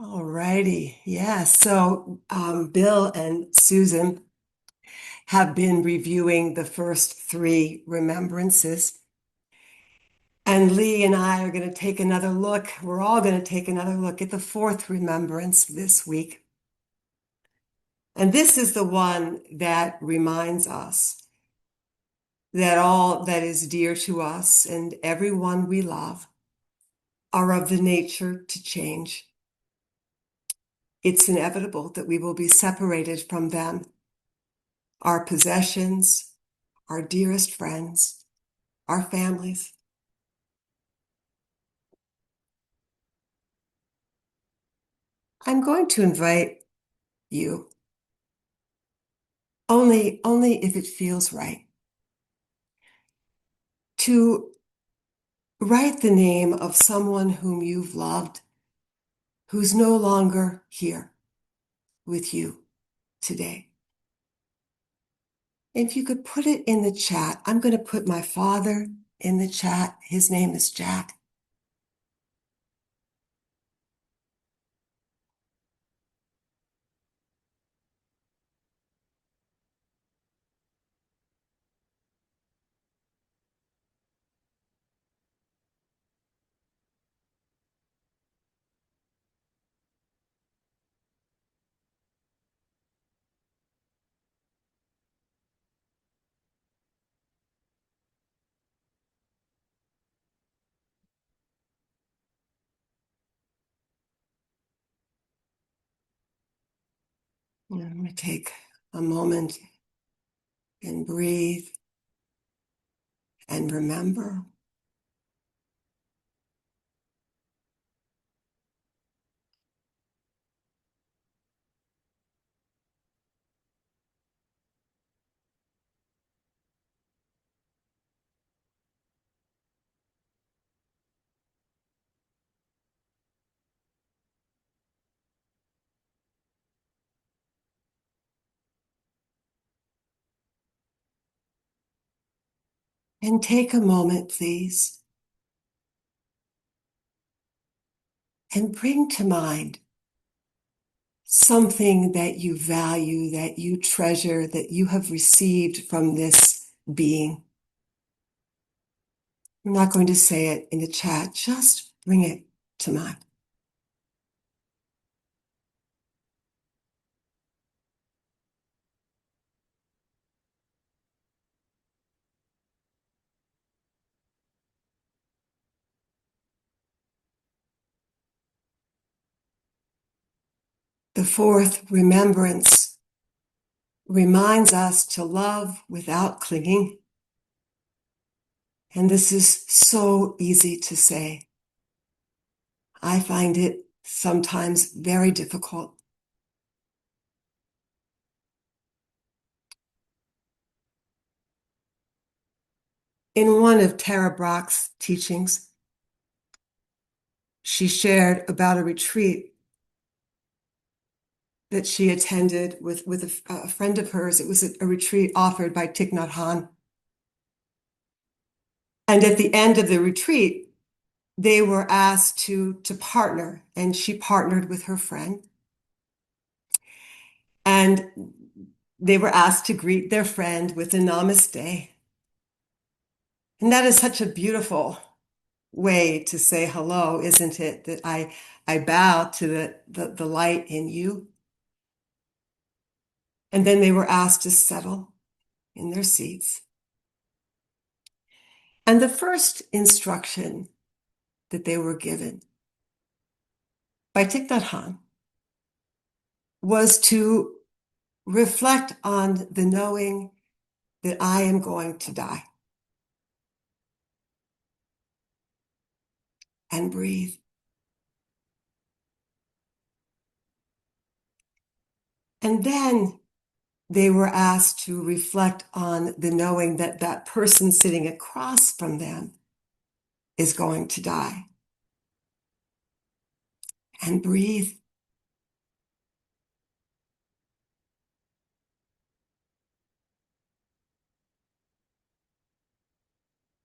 All righty. Yeah. So Bill and Susan have been reviewing the first three remembrances. And Lee and I are going to take another look. We're all going to take another look at the fourth remembrance this week. And this is the one that reminds us that all that is dear to us and everyone we love are of the nature to change. It's inevitable that we will be separated from them, our possessions, our dearest friends, our families. I'm going to invite you, only if it feels right, to write the name of someone whom you've loved, who's no longer here with you today. If you could put it in the chat, I'm going to put my father in the chat. His name is Jack. I'm going to take a moment and breathe and remember. And take a moment, please, and bring to mind something that you value, that you treasure, that you have received from this being. I'm not going to say it in the chat, just bring it to mind. The fourth remembrance reminds us to love without clinging. And this is so easy to say. I find it sometimes very difficult. In one of Tara Brach's teachings, she shared about a retreat that she attended with a friend of hers. It was a retreat offered by Thich Nhat Hanh. And at the end of the retreat, they were asked to partner, and she partnered with her friend. And they were asked to greet their friend with a namaste. And that is such a beautiful way to say hello, isn't it? That I bow to the light in you. And then they were asked to settle in their seats. And the first instruction that they were given by Thich Nhat Hanh was to reflect on the knowing that I am going to die. And breathe. And then they were asked to reflect on the knowing that that person sitting across from them is going to die. And breathe.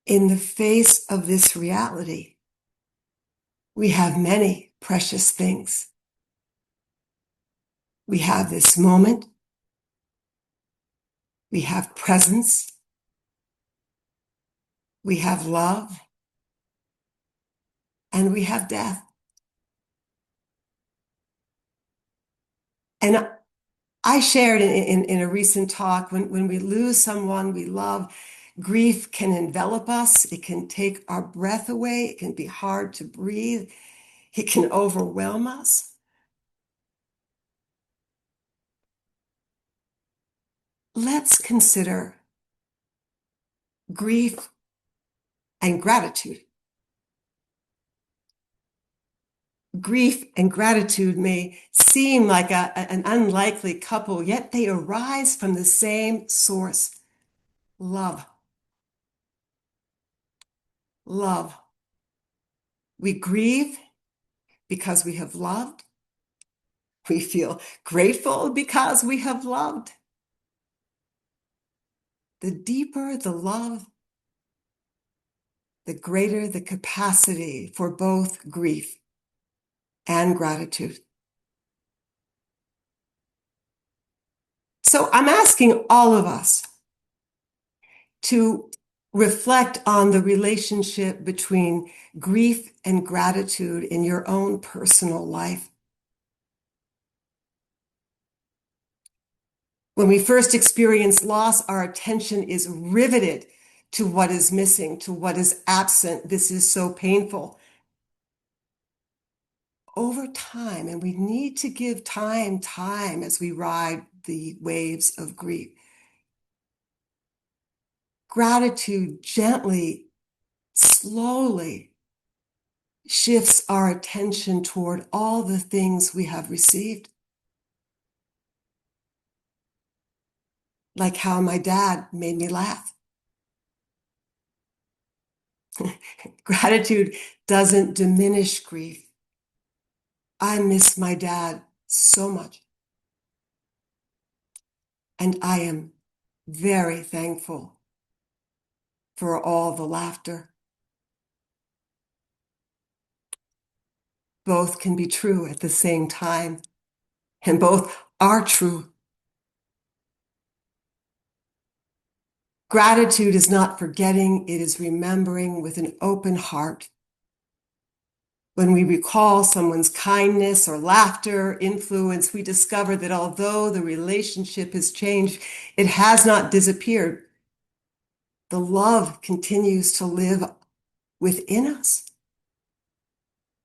In the face of this reality, we have many precious things We have this moment, we have presence, we have love, and we have death. And I shared in a recent talk, when we lose someone we love, grief can envelop us. It can take our breath away. It can be hard to breathe. It can overwhelm us. Let's consider grief and gratitude. Grief and gratitude may seem like an unlikely couple, yet they arise from the same source: love. Love. We grieve because we have loved. We feel grateful because we have loved. The deeper the love, the greater the capacity for both grief and gratitude. So I'm asking all of us to reflect on the relationship between grief and gratitude in your own personal life. When we first experience loss, our attention is riveted to what is missing, to what is absent. This is so painful. Over time, and we need to give time as we ride the waves of grief. Gratitude gently, slowly shifts our attention toward all the things we have received. Like how my dad made me laugh. Gratitude doesn't diminish grief. I miss my dad so much. And I am very thankful for all the laughter. Both can be true at the same time, and both are true. Gratitude is not forgetting, it is remembering with an open heart. When we recall someone's kindness or laughter, influence, we discover that although the relationship has changed, it has not disappeared. The love continues to live within us.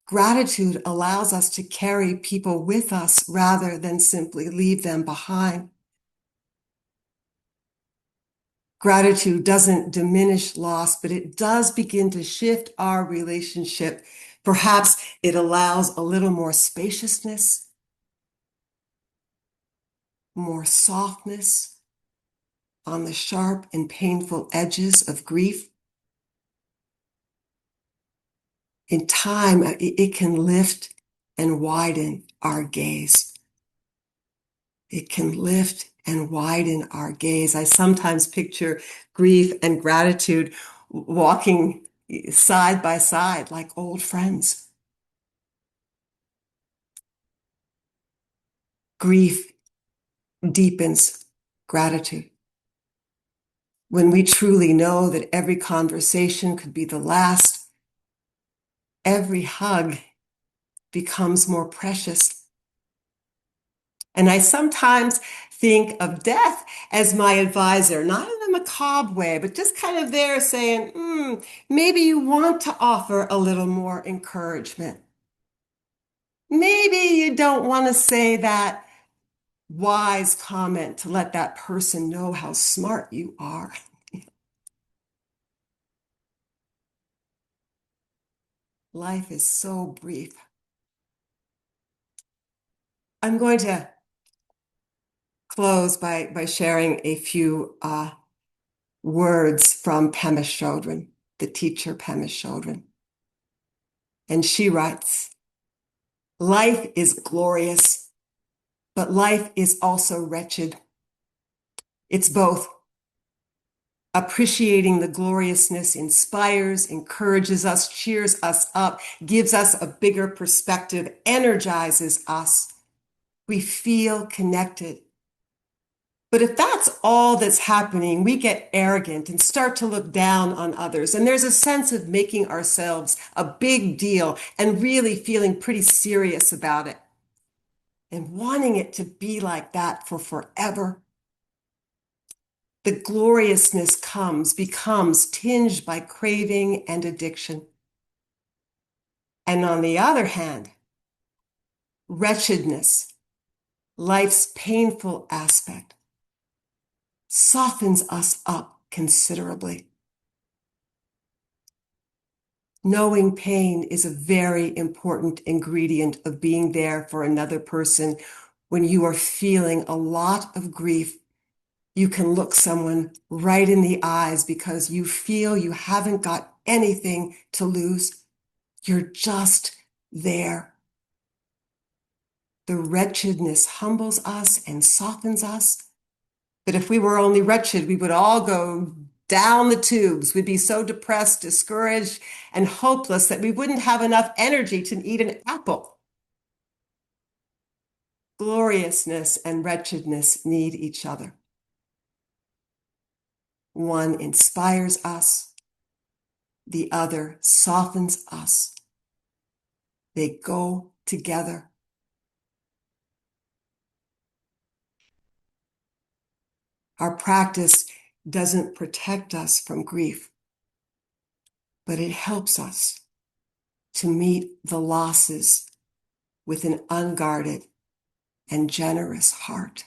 Gratitude allows us to carry people with us rather than simply leave them behind. Gratitude doesn't diminish loss, but it does begin to shift our relationship. Perhaps it allows a little more spaciousness, more softness on the sharp and painful edges of grief. In time, it can lift and widen our gaze. It can lift and widen our gaze. I sometimes picture grief and gratitude walking side by side like old friends. Grief deepens gratitude. When we truly know that every conversation could be the last, every hug becomes more precious. And I sometimes think of death as my advisor, not in a macabre way, but just kind of there saying, maybe you want to offer a little more encouragement. Maybe you don't want to say that wise comment to let that person know how smart you are. Life is so brief. I'm going to close by sharing a few words from Pema Chodron, the teacher Pema Chodron. And she writes, "Life is glorious, but life is also wretched. It's both. Appreciating the gloriousness inspires, encourages us, cheers us up, gives us a bigger perspective, energizes us. We feel connected. But if that's all that's happening, we get arrogant and start to look down on others. And there's a sense of making ourselves a big deal and really feeling pretty serious about it and wanting it to be like that for forever. The gloriousness becomes tinged by craving and addiction. And on the other hand, wretchedness, life's painful aspect, softens us up considerably. Knowing pain is a very important ingredient of being there for another person. When you are feeling a lot of grief, you can look someone right in the eyes because you feel you haven't got anything to lose. You're just there. The wretchedness humbles us and softens us. But if we were only wretched, we would all go down the tubes. We'd be so depressed, discouraged, and hopeless that we wouldn't have enough energy to eat an apple. Gloriousness and wretchedness need each other. One inspires us, the other softens us. They go together. Our practice doesn't protect us from grief, but it helps us to meet the losses with an unguarded and generous heart.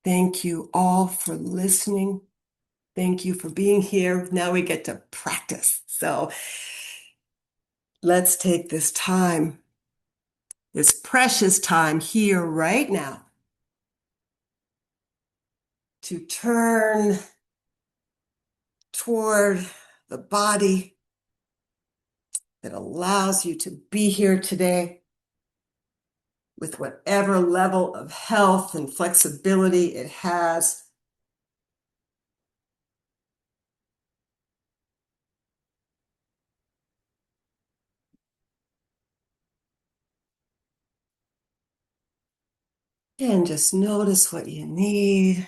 Thank you all for listening. Thank you for being here. Now we get to practice. So let's take this time, this precious time here right now, to turn toward the body that allows you to be here today with whatever level of health and flexibility it has. And just notice what you need.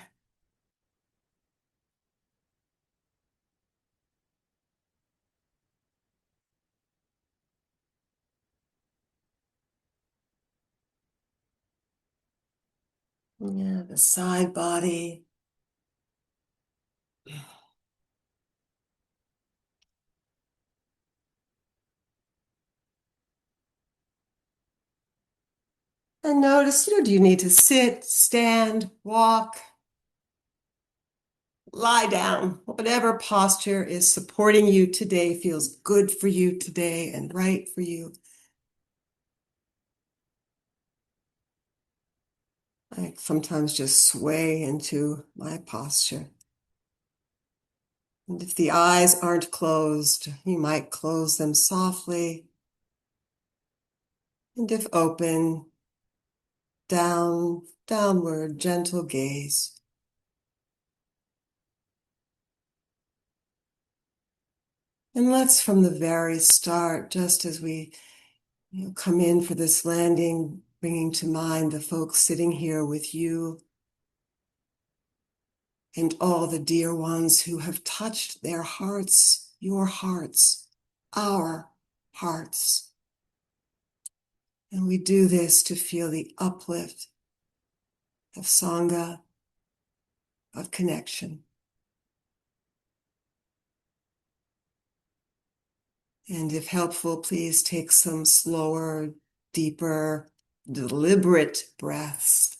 Yeah, the side body. And notice, do you need to sit, stand, walk, lie down? Whatever posture is supporting you today feels good for you today and right for you. I sometimes just sway into my posture. And if the eyes aren't closed, you might close them softly. And if open, downward, gentle gaze. And let's from the very start, just as we come in for this landing, bringing to mind the folks sitting here with you and all the dear ones who have touched their hearts, your hearts, our hearts. And we do this to feel the uplift of Sangha, of connection. And if helpful, please take some slower, deeper, deliberate breaths.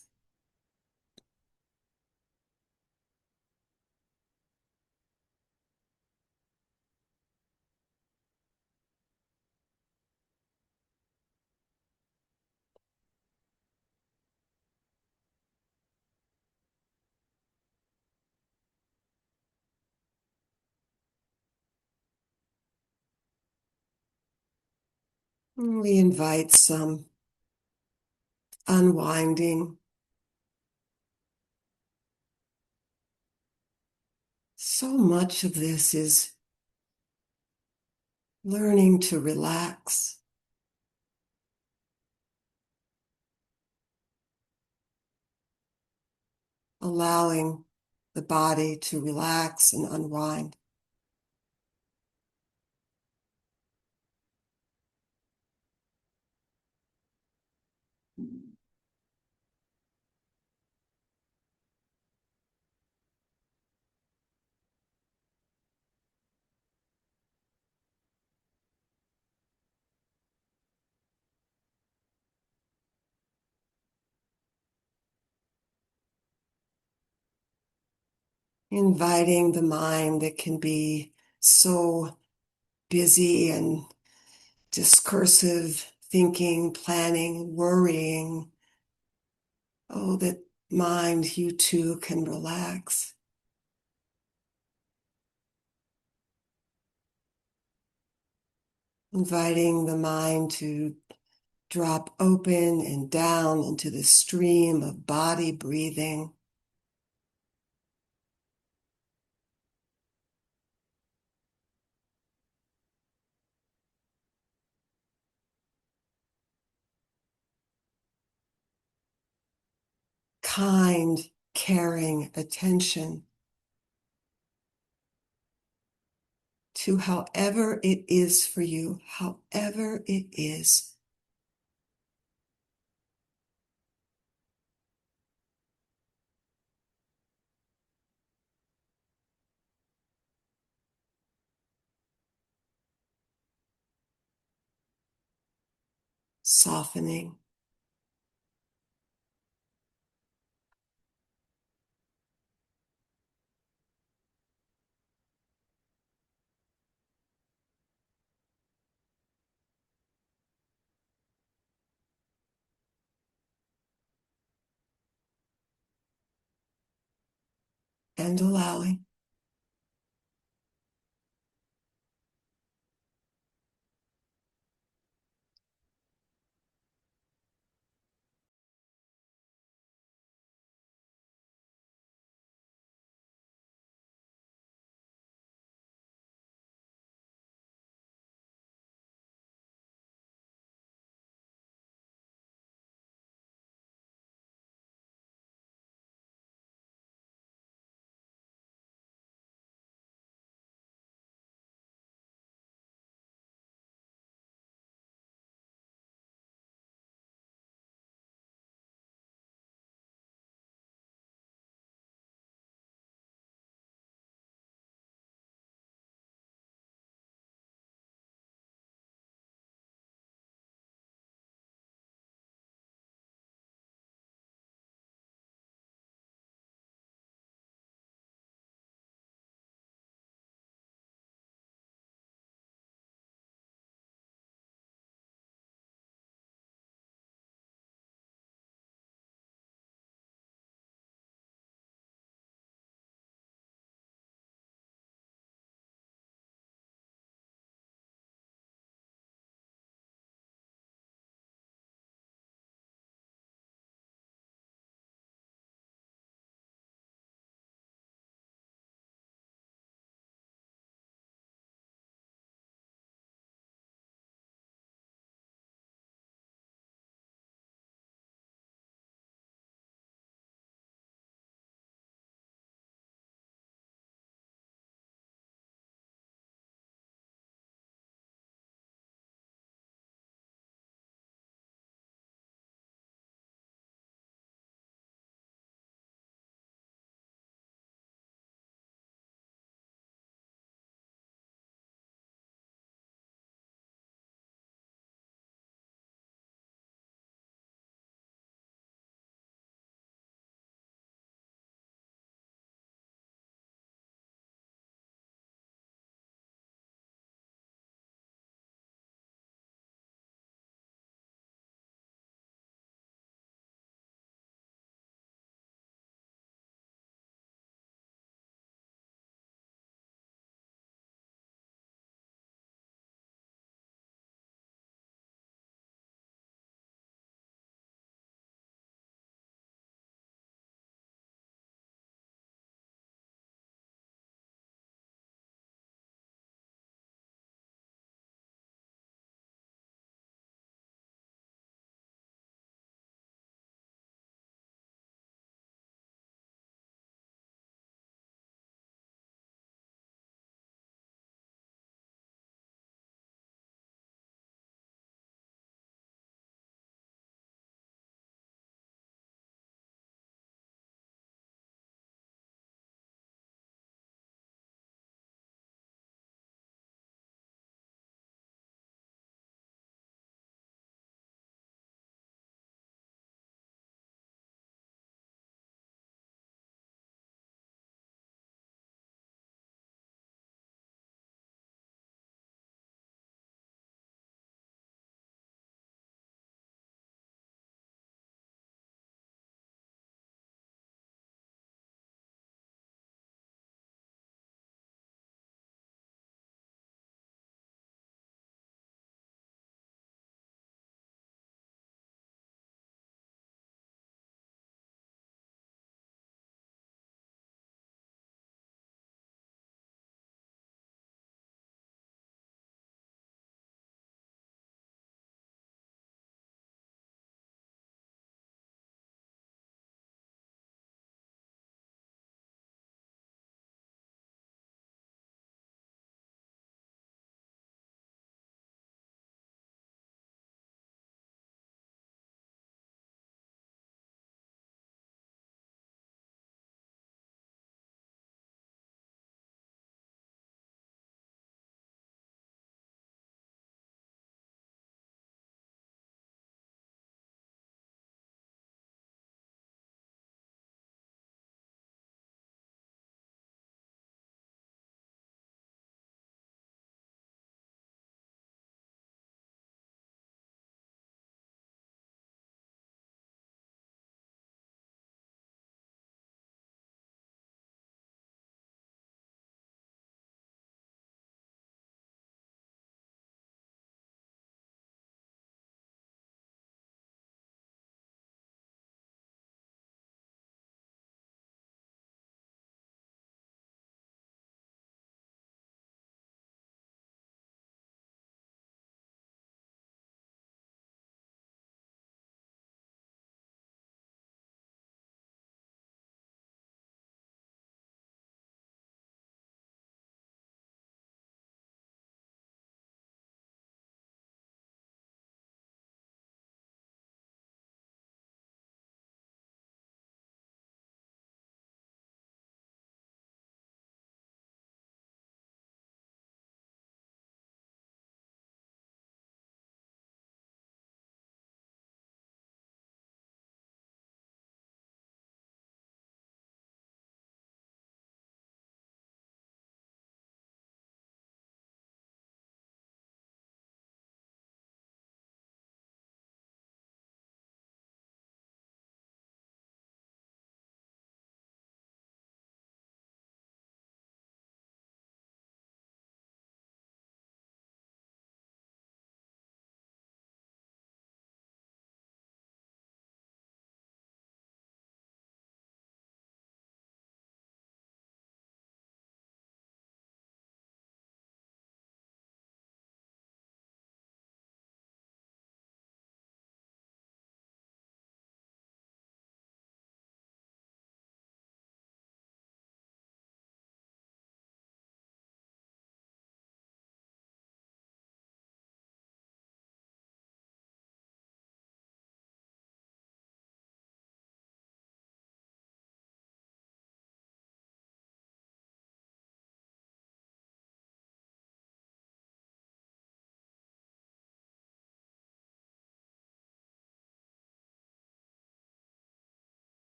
And we invite some unwinding. So much of this is learning to relax, allowing the body to relax and unwind. Inviting the mind that can be so busy and discursive, thinking, planning, worrying. Oh, that mind, you too can relax. Inviting the mind to drop open and down into the stream of body breathing. Kind, caring attention to however it is for you, however it is. Softening. And allowing.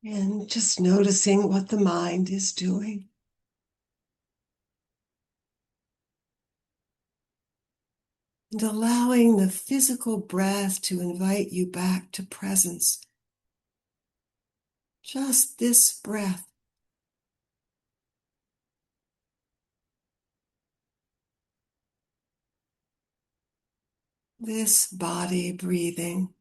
And just noticing what the mind is doing. And allowing the physical breath to invite you back to presence. Just this breath. This body breathing.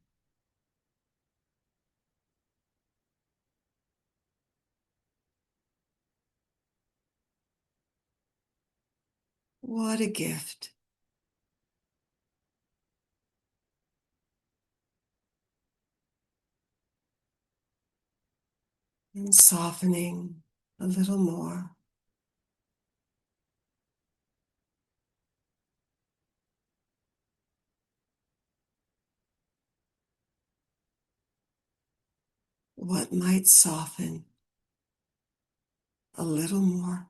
What a gift. And softening a little more. What might soften a little more?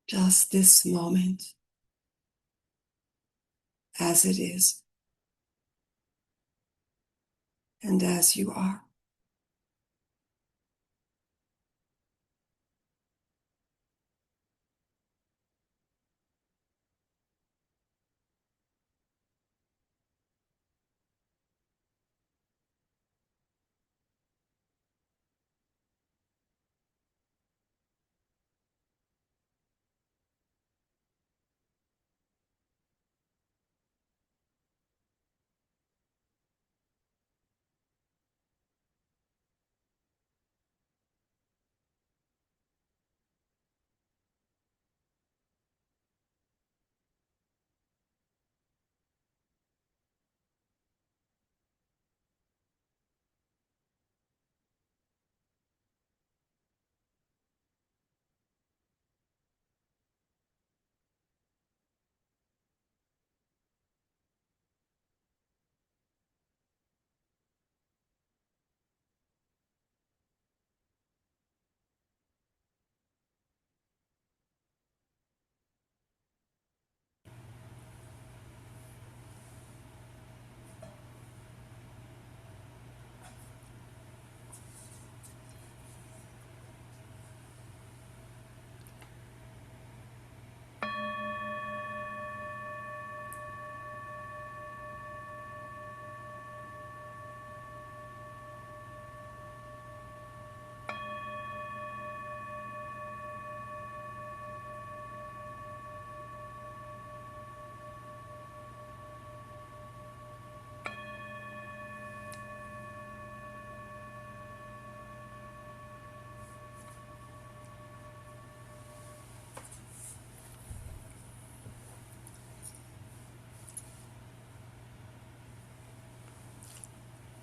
just this moment as it is and as you are.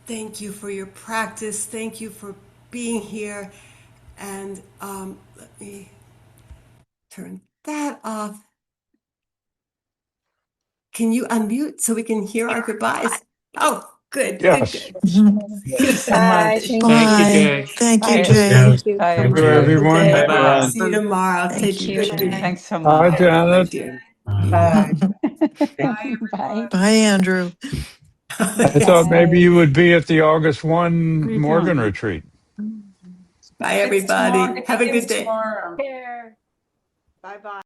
Thank you for your practice. Thank you for being here. And let me turn that off. Can you unmute so we can hear our goodbyes? Oh, good, good, Yes. good. Thank you so much. Thank Thank you, you. Jay. Bye. Thank you, Bye. Jay. Thank you. Bye, Thank you, everybody. Good everyone. day. Bye-bye. See you tomorrow. Thank Take you, good care. Jay. Thanks so Bye, much. Bye, my Janet. dear. Bye. Bye. Bye, Andrew. I thought Yes. maybe you Bye. would be at the August 1 Me too. Morgan retreat. Bye, It's tomorrow. everybody. I Have think a it's good day. tomorrow. Bye bye.